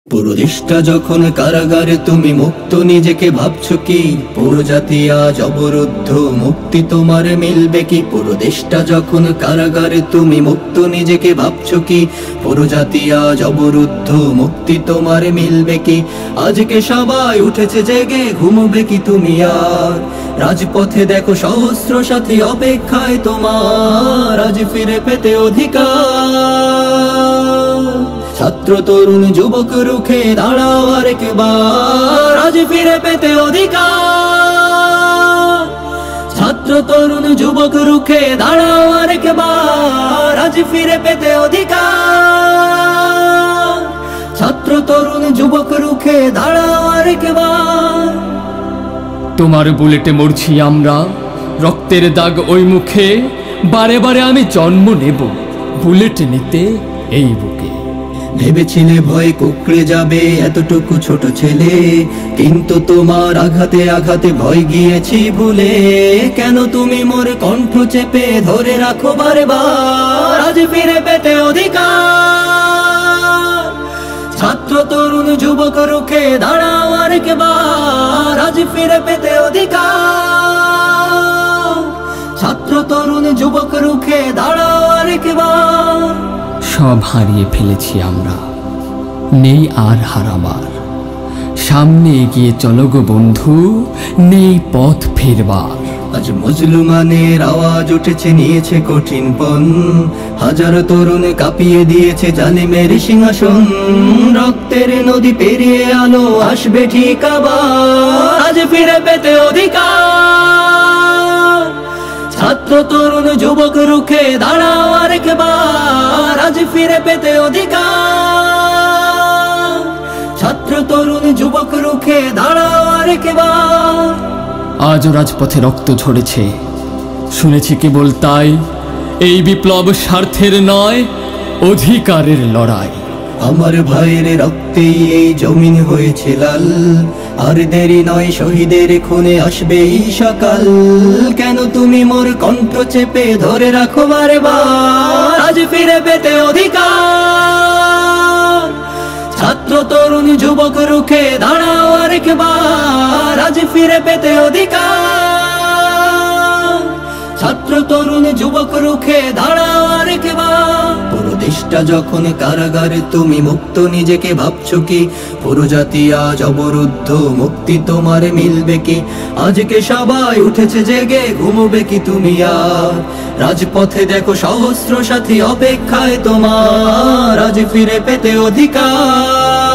পুরো দেশটা যখন কারাগারে তুমি মুক্ত নিজেকে ভাবছো কি? পুরো জাতি আজ অবরুদ্ধ, মুক্তি তোমার মিলবে কি? পুরো দেশটা যখন কারাগারে তুমি মুক্ত নিজেকে ভাবছো কি? পুরো জাতি আজ অবরুদ্ধ, মুক্তি তোমার মিলবে কি? আজকে সবাই উঠেছে জেগে, ঘুমবে কি তুমি আর? রাজপথে দেখো সহস্র সাথী অপেক্ষায় তোমার, আজ ফিরে পেতে অধিকার। ছাত্র তরুণ যুবক রুখে দাঁড়াও আরেকবার, আজ ফিরে পেতে অধিকার। ছাত্র তরুণ যুবক রুখে দাঁড়াও আরেকবার, আজ ফিরে পেতে অধিকার। ছাত্র তরুণ যুবক রুখে দাঁড়াও আরেকবার। তোমার বুলেটে মরছি আমরা, রক্তের দাগ ওই মুখে, বারে বারে আমি জন্ম নেব বুলেট নিতে এই বুকে। ভেবেছিলে ভয় কুকড়ে যাবে এতটুকু ছোট ছেলে, কিন্তু তোমার আঘাতে আঘাতে ভয় গিয়েছি ভুলে। কেন তুমি মোর কণ্ঠ চেপে ধরে রাখো বারবার, আজ ফিরে পেতে অধিকার। ছাত্র তরুণ যুবক রুখে দাঁড়াও আরেকবার, আজ ফিরে পেতে অধিকার। ছাত্র তরুণ যুবক রুখে দাঁড়াও আরেকবার। সব হারিয়ে ফেলেছি আমরা, নেই আর হারাবার। সামনে এগিয়ে চলো গো বন্ধু, নেই পথ ফেরবার। আজ মজলুমানের আওয়াজ উঠেছে, নিয়েছে কঠিন পণ। হাজার তরুণ কাঁপিয়ে দিয়েছে জালিমের সিংহাসন। রক্তের নদী পেরিয়ে আলো আসবে ঠিক আবার, আজ ফিরে পেতে অধিকার। ছাত্র তরুণ যুবক রুখে দাঁড়াও আরেকবার, আজ ফিরে পেতে অধিকার। ছাত্র তরুণ যুবক রুখে দাঁড়াও আরেকবার। আজও রাজপথে রক্ত ঝরেছে, শুনেছি কেবল তাই। এই বিপ্লব স্বার্থের নয়, অধিকারের লড়াই। আমার ভাইয়ের রক্তেই এই জমিন হয়েছে লাল, আর দেরি নয় শহীদের খুনে আসবে এই সকাল। কেন তুমি মোর কণ্ঠ চেপে ধরে রাখো বারবার, আজ ফিরে পেতে অধিকার। ছাত্র তরুণ যুবক রুখে দাঁড়াও আরেকবার, আজ ফিরে পেতে অধিকার। ছাত্র তরুণ যুবক রুখে দাঁড়াও আরেকবার। পুরো দেশটা যখন কারাগারে তুমি মুক্ত নিজেকে ভাবছো কি? পুরো জাতি আজ অবরুদ্ধ, মুক্তি তোমার মিলবে কি? আজকে সবাই উঠেছে জেগে, ঘুমবে কি তুমি আর? রাজপথে দেখো সহস্র সাথী অপেক্ষায় তোমার, আজ ফিরে পেতে অধিকার।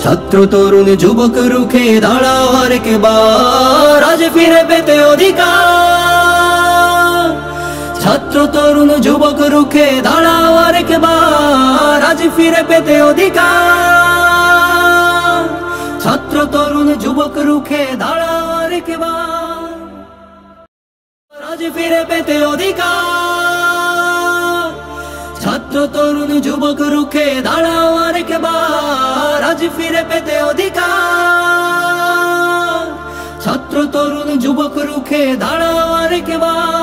ছাত্র তরুণ যুবক রুখে দাঁড়াও আরেকবার, আজ ফিরে পেতে অধিকার। ছাত্র তরুণ যুবক রুখে দাঁড়াও আরেকবার, আজ ফিরে পেতে অধিকার। ছাত্র তরুণ যুবক রুখে দাঁড়াও আরেকবার, আজ ফিরে পেতে অধিকার। ছাত্র তরুণ যুবক রুখে দাঁড়াও আরেকবার, আজ ফিরে পেতে অধিকার। ছাত্র তরুণ যুবক রুখে দাঁড়াও আরেকবার।